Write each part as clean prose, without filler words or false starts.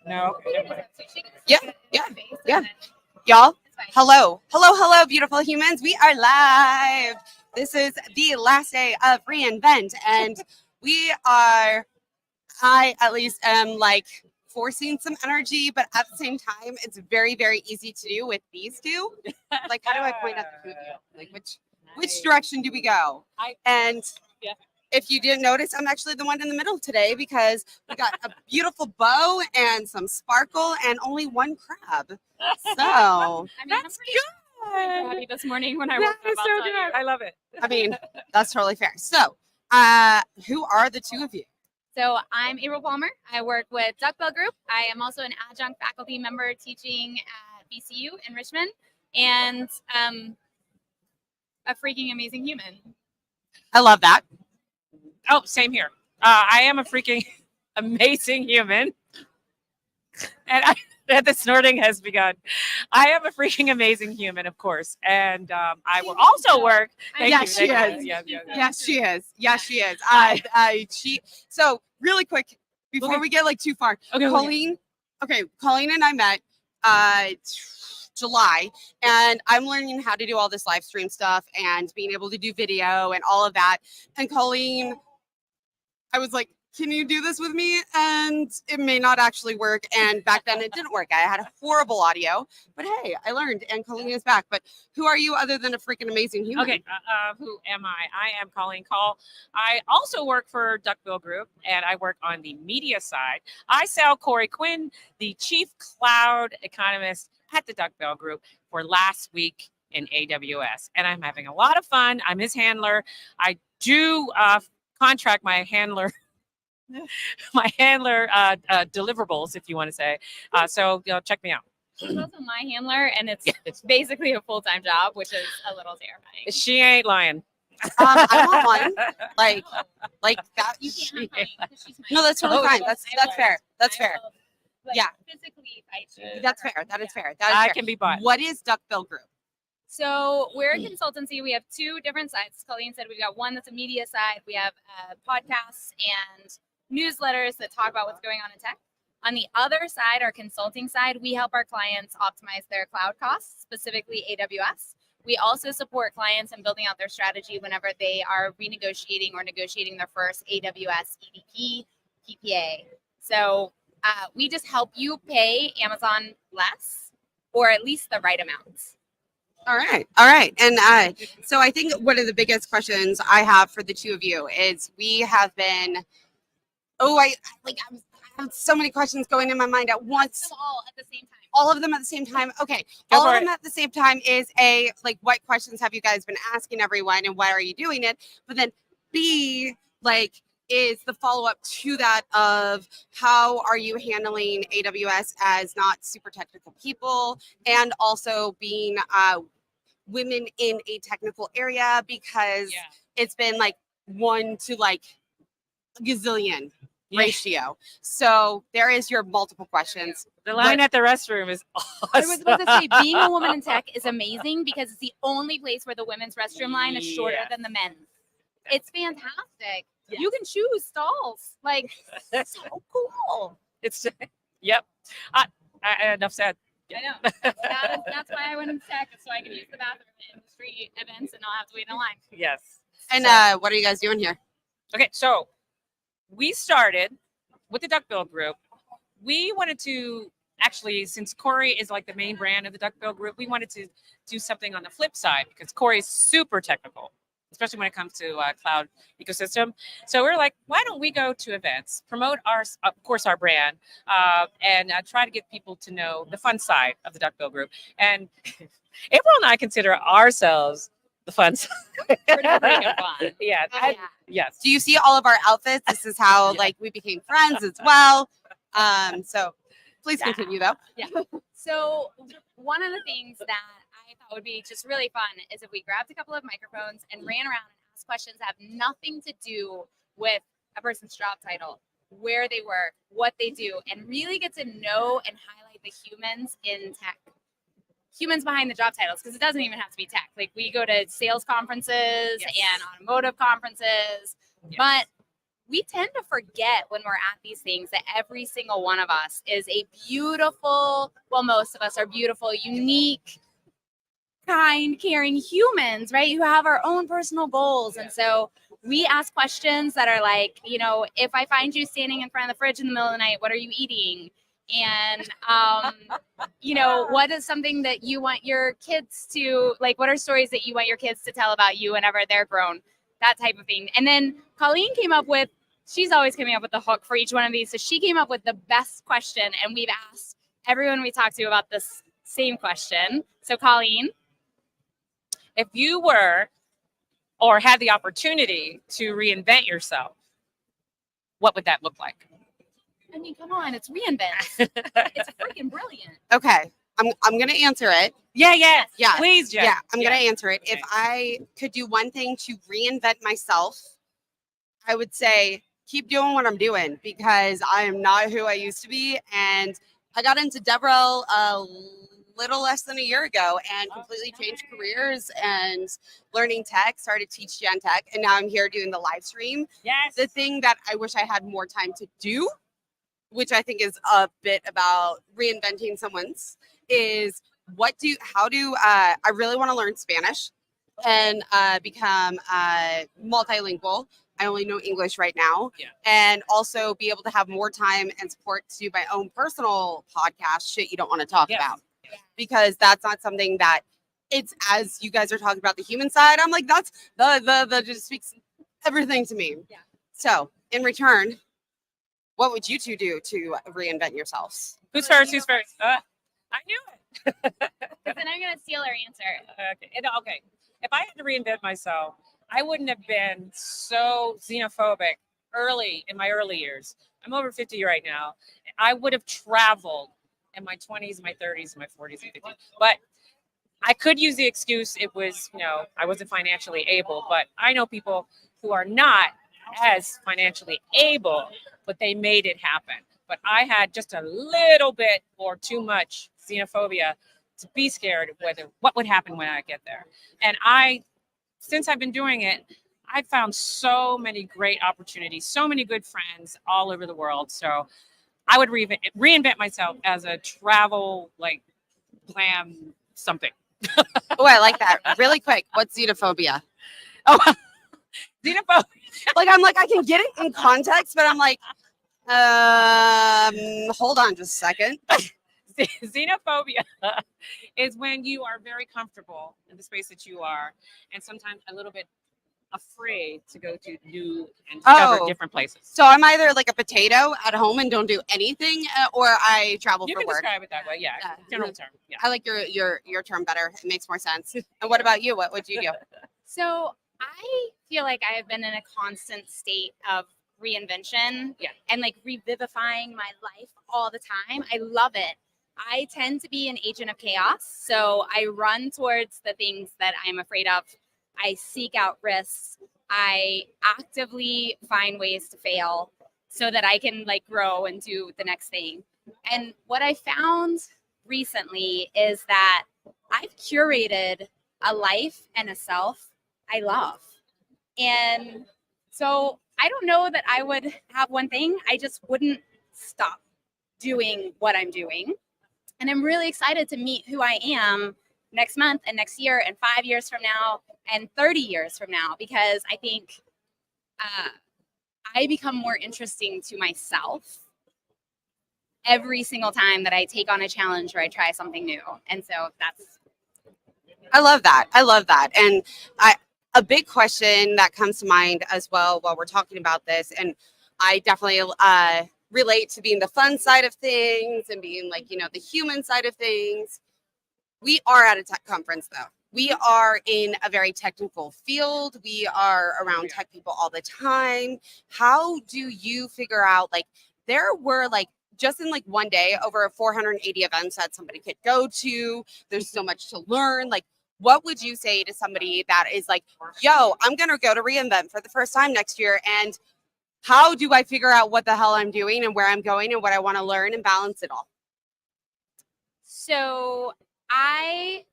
No. Yeah, yeah. Y'all, hello, beautiful humans. We are live. This is the last day of reInvent, and I at least am like forcing some energy, but at the same time, it's very, very easy to do with these two. Like, how do I point at the two of you? Like, which direction do we go? If you didn't notice, I'm actually the one in the middle today because we got a beautiful bow and some sparkle and only one crab. So, I mean, That's I'm pretty happy this morning when I woke That up is so outside good. here. I love it. I mean, that's totally fair. So, who are the two of you? So I'm April Palmer. I work with Duckbill Group. I am also an adjunct faculty member teaching at VCU in Richmond, and a freaking amazing human. I love that. Oh, same here. I am a freaking amazing human. And the snorting has begun. I am a freaking amazing human, of course. And I will also work. Thank Yeah, you. she Thank is. you. Yes. Yes, she is. Yes, she is. So really quick before we get like too far, Okay. Colleen and I met July, and I'm learning how to do all this live stream stuff and being able to do video and all of that. And Colleen, I was like, can you do this with me? And it may not actually work. And back then it didn't work. I had horrible audio, but hey, I learned, and Colleen is back. But who are you other than a freaking amazing human? Okay, who am I? I am Colleen Call. I also work for Duckbill Group, and I work on the media side. I sell Corey Quinn, the chief cloud economist at the Duckbill Group, for last week in AWS, and I'm having a lot of fun. I'm his handler. I do contract my handler. Deliverables, if you want to say. So check me out. She's also my handler, and it's basically a full-time job, which is a little terrifying. She ain't lying. I want one. Like that. You can't have mine because she's my No, that's totally fine. That's fair. That's fair. Yeah. Physically fight you. That's fair. That is fair. I can be bought. What is Duckbill Group? So we're a consultancy. We have two different sides. Colleen said we've got one that's a media side. We have podcasts and newsletters that talk about what's going on in tech. On the other side, our consulting side, we help our clients optimize their cloud costs, specifically AWS. We also support clients in building out their strategy whenever they are renegotiating or negotiating their first AWS EDP, PPA. So we just help you pay Amazon less, or at least the right amount. All right. And so I think one of the biggest questions I have for the two of you is we have been, I have so many questions going in my mind at once. Them all at the same time. All of them at the same time. Okay. Go All for of it. them at the same time is A, like, what questions have you guys been asking everyone and why are you doing it? But then B, like, is the follow-up to that of how are you handling AWS as not super technical people, and also being women in a technical area, because it's been like 1 to like gazillion ratio. So there is your multiple questions. The line at the restroom is awesome. I was about to say, being a woman in tech is amazing because it's the only place where the women's restroom line is shorter than the men's. It's fantastic. Yes. You can choose stalls. Like, That's so cool. It's yep. Enough said. I know. That's why I went in tech, so I can use the bathroom at industry events and not have to wait in line. Yes. And what are you guys doing here? Okay, so we started with the Duckbill Group. We wanted to actually, since Corey is like the main brand of the Duckbill Group, we wanted to do something on the flip side because Corey is super technical, especially when it comes to cloud ecosystem. So we're like, why don't we go to events, promote of course, our brand, and try to get people to know the fun side of the Duckbill Group. And April and I consider ourselves the fun side. Pretty freaking fun. Yeah. Yes. Do you see all of our outfits? This is how like we became friends as well. So please continue though. Yeah. So one of the things that I thought would be just really fun is if we grabbed a couple of microphones and ran around and asked questions that have nothing to do with a person's job title, where they work, what they do, and really get to know and highlight the humans in tech. Humans behind the job titles, because it doesn't even have to be tech. Like we go to sales conferences and automotive conferences, but we tend to forget when we're at these things that every single one of us is a beautiful, well, most of us are beautiful, unique, kind, caring humans, right? Who have our own personal goals. And so we ask questions that are like, you know, if I find you standing in front of the fridge in the middle of the night, what are you eating? And, you know, what is something that you want your kids to, like, what are stories that you want your kids to tell about you whenever they're grown? That type of thing. And then Colleen came up with, she's always coming up with the hook for each one of these. So she came up with the best question. And we've asked everyone we talked to about this same question. So Colleen, if you were or had the opportunity to reinvent yourself, what would that look like? I mean, come on, it's reinvent. It's freaking brilliant. Okay. I'm gonna answer it. Yeah. Yeah. Please, Jen. Yeah, I'm gonna answer it. Okay. If I could do one thing to reinvent myself, I would say keep doing what I'm doing because I am not who I used to be. And I got into DevRel a little less than a year ago and completely changed careers and learning tech, started teach Gen Tech, and now I'm here doing the live stream. Yes. The thing that I wish I had more time to do, which I think is a bit about reinventing someone's, is I really want to learn Spanish and become multilingual. I only know English right now. Yeah. And also be able to have more time and support to do my own personal podcast, shit you don't want to talk Yes. about. Because that's not something that it's, as you guys are talking about the human side, I'm like, that's the just speaks everything to me. Yeah. So in return, what would you two do to reinvent yourselves? Who's first? Who's first? I knew it. Because then I'm going to steal her answer. Okay. If I had to reinvent myself, I wouldn't have been so xenophobic in my early years. I'm over 50 right now. I would have traveled in my 20s, my 30s, my 40s, and 50s. But I could use the excuse it was, I wasn't financially able. But I know people who are not as financially able, but they made it happen. But I had just a little bit or too much xenophobia to be scared of what would happen when I get there. And since I've been doing it, I've found so many great opportunities, so many good friends all over the world. So I would reinvent myself as a travel, glam something. Oh, I like that. Really quick, what's xenophobia? Oh, xenophobia. I can get it in context, but I'm like, hold on just a second. Xenophobia is when you are very comfortable in the space that you are, and sometimes a little bit afraid to go to new and discover different places. So I'm either like a potato at home and don't do anything, or I travel You for can work. describe it that way, yeah. General term. Yeah. I like your term better. It makes more sense. And what about you? What would you do? So I feel like I have been in a constant state of reinvention and revivifying my life all the time. I love it. I tend to be an agent of chaos. So I run towards the things that I'm afraid of. I seek out risks. I actively find ways to fail so that I can grow and do the next thing. And what I found recently is that I've curated a life and a self I love. And so I don't know that I would have one thing. I just wouldn't stop doing what I'm doing. And I'm really excited to meet who I am next month and next year and 5 years from now and 30 years from now, because I think I become more interesting to myself every single time that I take on a challenge or I try something new. And so I love that. And a big question that comes to mind as well while we're talking about this, and I definitely relate to being the fun side of things and being the human side of things. We are at a tech conference though. We are in a very technical field. We are around tech people all the time. How do you figure out, there were just in one day over 480 events that somebody could go to. There's so much to learn. What would you say to somebody that is yo, I'm going to go to reInvent for the first time next year, and how do I figure out what the hell I'm doing and where I'm going and what I want to learn and balance it all? So I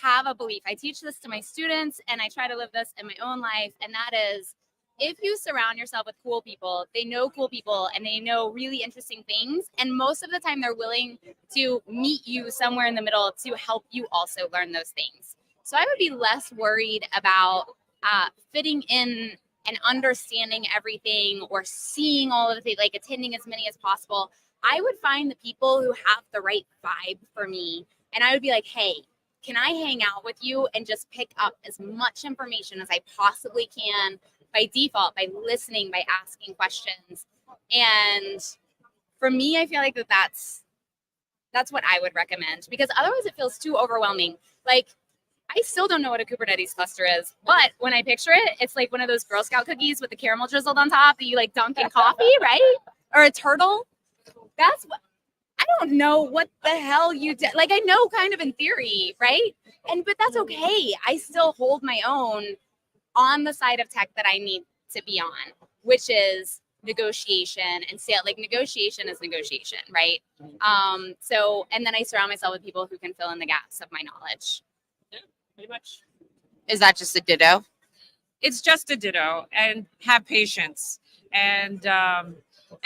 have a belief. I teach this to my students and I try to live this in my own life. And that is, if you surround yourself with cool people, they know cool people and they know really interesting things. And most of the time they're willing to meet you somewhere in the middle to help you also learn those things. So I would be less worried about fitting in and understanding everything or seeing all of the things, like attending as many as possible. I would find the people who have the right vibe for me. And I would be like, hey, can I hang out with you and just pick up as much information as I possibly can by default, by listening, by asking questions? And for me, I feel like that's what I would recommend, because otherwise it feels too overwhelming. Like, I still don't know what a Kubernetes cluster is, but when I picture it, it's like one of those Girl Scout cookies with the caramel drizzled on top that you like dunk in coffee, right? Or a turtle. That's what, I don't know what the hell you did. Like, I know kind of in theory, right? But that's okay. I still hold my own on the side of tech that I need to be on, which is negotiation and sale. Like, negotiation is negotiation, right? So, and then I surround myself with people who can fill in the gaps of my knowledge. Yeah, pretty much. Is that just a ditto? It's just a ditto, and have patience and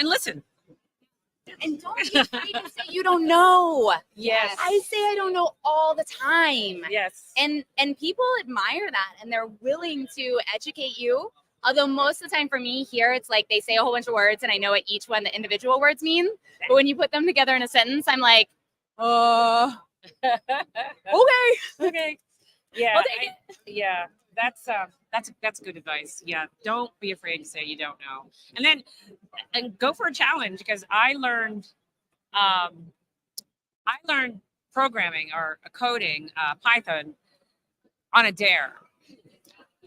listen. And don't be afraid to say you don't know. Yes. I say I don't know all the time. Yes. And people admire that, and they're willing to educate you. Although most of the time for me here, it's like they say a whole bunch of words and I know what each one the individual words mean. But when you put them together in a sentence, I'm like, okay. Okay. Yeah. I'll take it. Yeah. That's good advice. Yeah. Don't be afraid to say you don't know. And go for a challenge, because I learned programming or coding Python on a dare.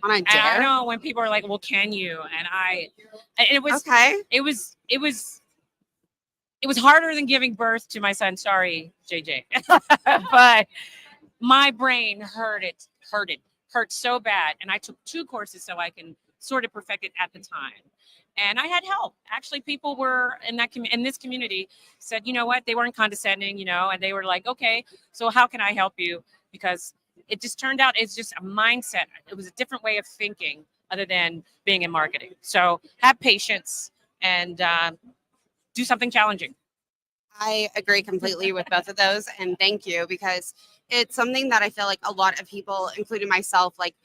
On a And I dare? know when people are like, well, can you? And it was Okay. it was harder than giving birth to my son. Sorry, JJ. But my brain hurt so bad. And I took 2 courses so I can sort of perfect it at the time. And I had help. Actually, people were in this community said, you know what, they weren't condescending, and they were like, okay, so how can I help you? Because it just turned out it's just a mindset. It was a different way of thinking other than being in marketing. So have patience and do something challenging. I agree completely with both of those. And thank you, because it's something that I feel like a lot of people, including myself, like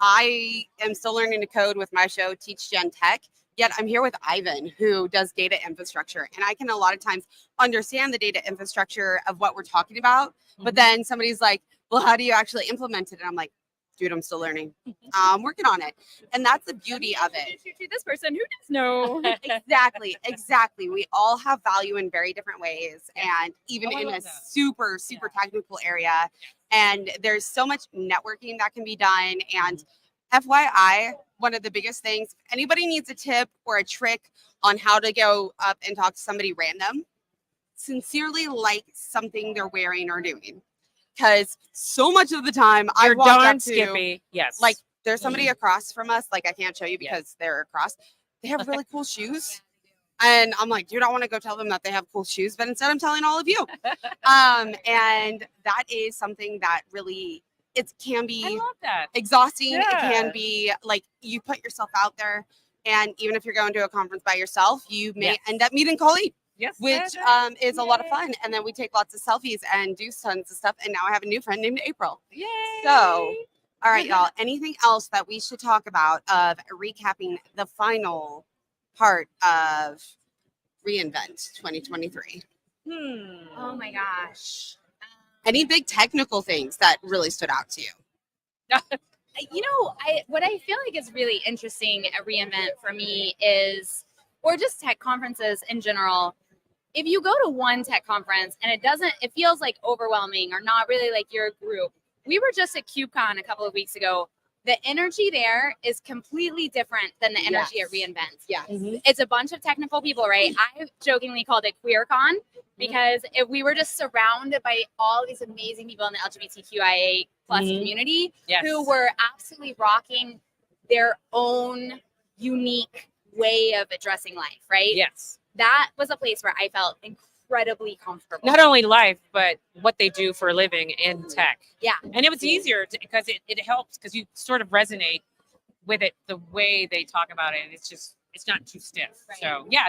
I am still learning to code with my show, Teach Gen Tech. Yet I'm here with Ivan, who does data infrastructure. And I can a lot of times understand the data infrastructure of what we're talking about. But then somebody's like, well, how do you actually implement it? And I'm like, dude, I'm still learning. I'm working on it. And that's the beauty of it. To this person who does know. Exactly. We all have value in very different ways. And even I in a love that. super technical area. And there's so much networking that can be done. And FYI, one of the biggest things, if anybody needs a tip or a trick on how to go up and talk to somebody random, sincerely like something they're wearing or doing. Because so much of the time You're I walk darn up to, Skippy. Yes. like, there's somebody across from us, like I can't show you because they're across. They have really cool shoes. And I'm like, dude, I want to go tell them that they have cool shoes, but instead I'm telling all of you. And that is something that really, it can I be love that. exhausting. It Yeah. can be like you put yourself out there. And even if you're going to a conference by yourself, you may end up meeting colleagues, Yes. which is a lot of fun. And then we take lots of selfies and do tons of stuff. And now I have a new friend named April. Yay. So, all right, y'all. Anything else that we should talk about of recapping the final part of reInvent 2023? Oh my gosh. Any big technical things that really stood out to you? What I feel like is really interesting at reInvent for me is, or just tech conferences in general, if you go to one tech conference and it feels like overwhelming or not really like your group. We were just at KubeCon a couple of weeks ago. The energy there is completely different than the energy at reInvent. Yeah. It's a bunch of technical people, right? I jokingly called it QueerCon because if we were just surrounded by all these amazing people in the LGBTQIA plus community who were absolutely rocking their own unique way of addressing life, right? Yes. That was a place where I felt incredibly comfortable. Not only life, but what they do for a living in tech. Yeah. And it was easier because it helps because you sort of resonate with it the way they talk about it. It's not too stiff. Right. So yeah,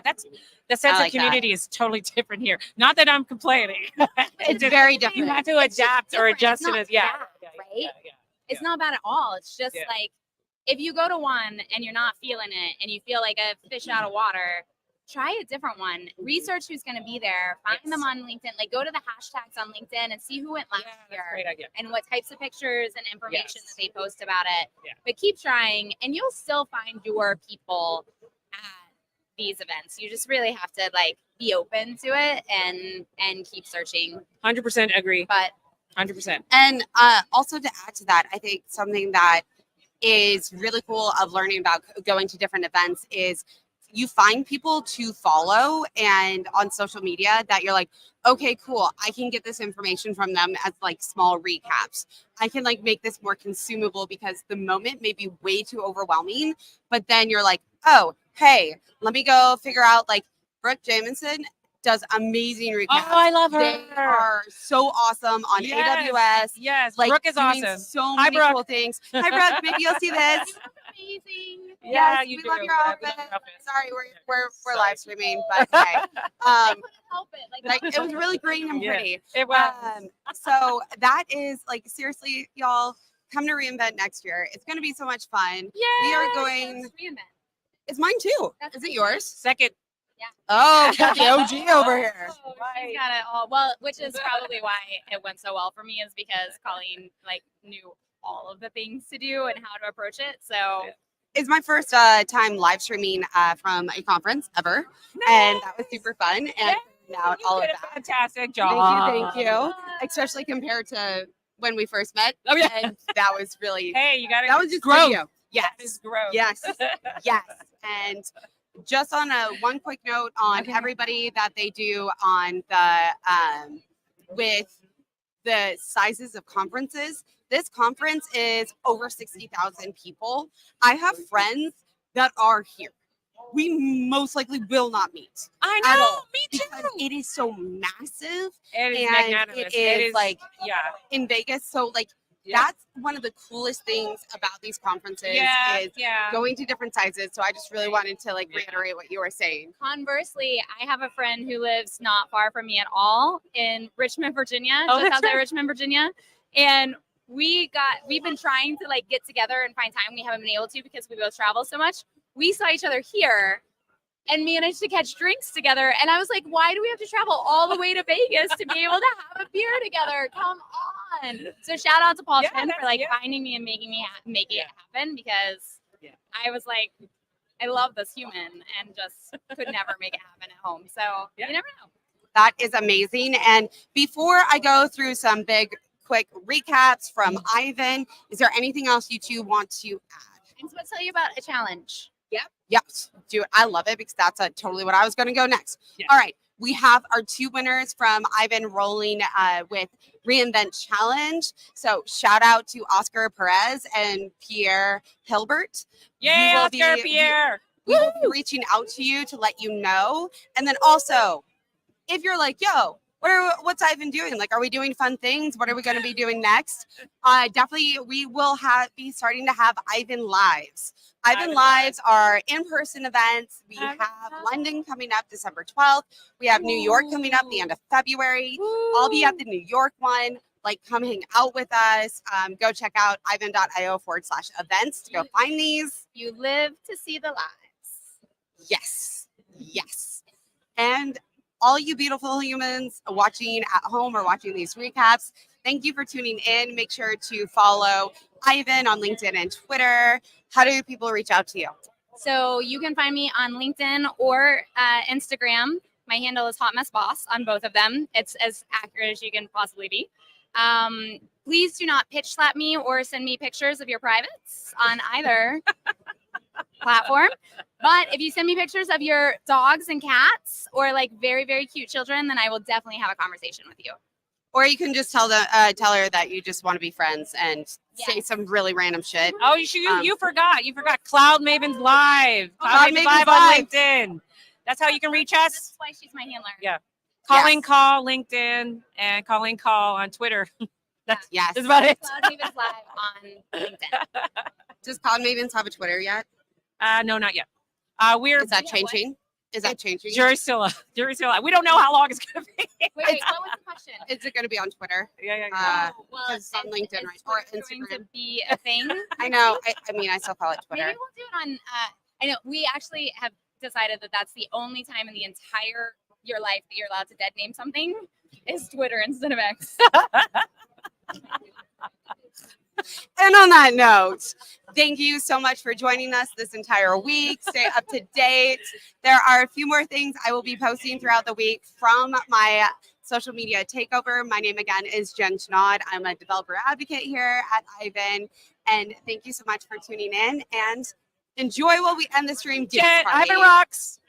the sense like of community is totally different here. Not that I'm complaining. It's just- very You different. have to adapt or different. It's adjust to not it. Yeah. bad, Yeah, right? Yeah. It's not bad at all. It's just Yeah. like if you go to one and you're not feeling it and you feel like a fish out of water, try a different one. Research who's going to be there. Find Yes. them on LinkedIn. Like go to the hashtags on LinkedIn and see who went last Yeah, that's a year great idea. and what types of pictures and information Yes. that they post about it. Yeah. But keep trying and you'll still find your people at these events. You just really have to like be open to it and keep searching. 100% agree. But 100%. And also to add to that, I think something that is really cool of learning about going to different events is you find people to follow and on social media that you're like, okay, cool. I can get this information from them as like small recaps. I can like make this more consumable because the moment may be way too overwhelming, but then you're like, oh, hey, let me go figure out like Brooke Jamison does amazing recaps. Oh, I love her. They are so awesome on Yes. AWS. Yes, Like Brooke is doing awesome. so Hi, many Brooke. cool things. Hi, Brooke. Maybe you'll see this. amazing. Yeah, Yes, you we do. love your Yeah, we outfit. love your outfit. Sorry, we're Sorry. live streaming, but hey, I couldn't help it. Like, it was really green and Yeah. pretty. It was. So that is like seriously, y'all, come to reInvent next year. It's going to be so much fun. We are going. Reinvent. It's mine too. That's Is it yours? Second. Oh, got the OG over here. Oh, Right. she's got it all. Well, which is probably why it went so well for me is because Colleen like knew all of the things to do and how to approach it. So It's my first time live streaming from a conference ever, and that was super fun. And now You all of did a that. fantastic job. Thank you. Especially compared to when we first met. Oh, yeah. And that was really Hey, you got to. that was just growth. video. Yes. That is growth. Yes. Yes. And just on one quick note on Okay. everybody that they do on the with the sizes of conferences. This conference is over 60,000 people. I have friends that are here. We most likely will not meet. I At know. all, Me too. because it is so massive It is and magnanimous. it is like yeah. in Vegas. So like Yeah. that's one of the coolest things about these conferences Yeah. is Yeah. going to different sizes. So I just really wanted to like Yeah. reiterate what you were saying. conversely, I have a friend who lives not far from me at all in Richmond, Virginia, Oh, just that's outside right. Richmond, Virginia. And we've been trying to like get together and find time. We haven't been able to because we both travel so much. We saw each other here and managed to catch drinks together. And I was like, why do we have to travel all the way to Vegas to be able to have a beer together? Come on. So shout out to Paul Yeah, Chen for that's- like yeah. finding me and making me make Yeah. it happen because Yeah. I was like, I love this human and just could never make it happen at home. So Yeah. you never know. That is amazing. And before I go through some big quick recaps from Ivan, is there anything else you two want to add? I just want to tell you about a challenge. Yes, do it. I love it because that's totally what I was going to go next. Yeah. All right. We have our two winners from Ivan rolling with reInvent Challenge. So shout out to Oscar Perez and Pierre Hilbert. Yay, will Oscar be- Pierre. We will be reaching out to you to let you know. And then also, if you're like, yo, what's Ivan doing? Like, are we doing fun things? What are we going to be doing next? Definitely, we will be starting to have Ivan Lives. Ivan Ivan Lives are in-person events. We Ivan have Lives. London coming up December 12th. We have New York coming up the end of February. I'll be at the New York one. Like, come hang out with us. Go check out ivan.io/events to go find these. You live to see the lives. Yes. Yes. And all you beautiful humans watching at home or watching these recaps, thank you for tuning in. Make sure to follow Ivan on LinkedIn and Twitter. How do people reach out to you? So you can find me on LinkedIn or Instagram. My handle is Hot Mess Boss on both of them. It's as accurate as you can possibly be. Please do not pitch slap me or send me pictures of your privates on either platform. But if you send me pictures of your dogs and cats or like very, very cute children, then I will definitely have a conversation with you. Or you can just tell her that you just want to be friends and say Yes. some really random shit. Oh, you forgot. You forgot Cloud Mavens Live. Oh, Cloud Cloud Mavens Mavens Live on Live. LinkedIn. That's how you can reach us. That's why she's my handler. Yeah. Calling Yes. Call LinkedIn and Calling Call on Twitter. Yes. That's about it. Cloud Mavens Live on LinkedIn. Does Cloud Mavens have a Twitter yet? No, not yet. We're Is that changing? Is that changing? jury's still up. Jury's still up. We don't know how long it's gonna be. Wait, what was the question? Is it going to be on Twitter? Yeah. Well, it's on LinkedIn, right? Or Or going to Instagram. be a thing. I know. I mean, I still call it Maybe Twitter. we'll do it on. I know we actually have decided that that's the only time in the entire your life that you're allowed to dead name something is Twitter instead of X. And on that note, thank you so much for joining us this entire week. Stay up to date. There are a few more things I will be posting throughout the week from my social media takeover. My name again is Jen Chennaud. I'm a developer advocate here at Ivan. And thank you so much for tuning in and enjoy while we end the stream. Jen, Ivan rocks.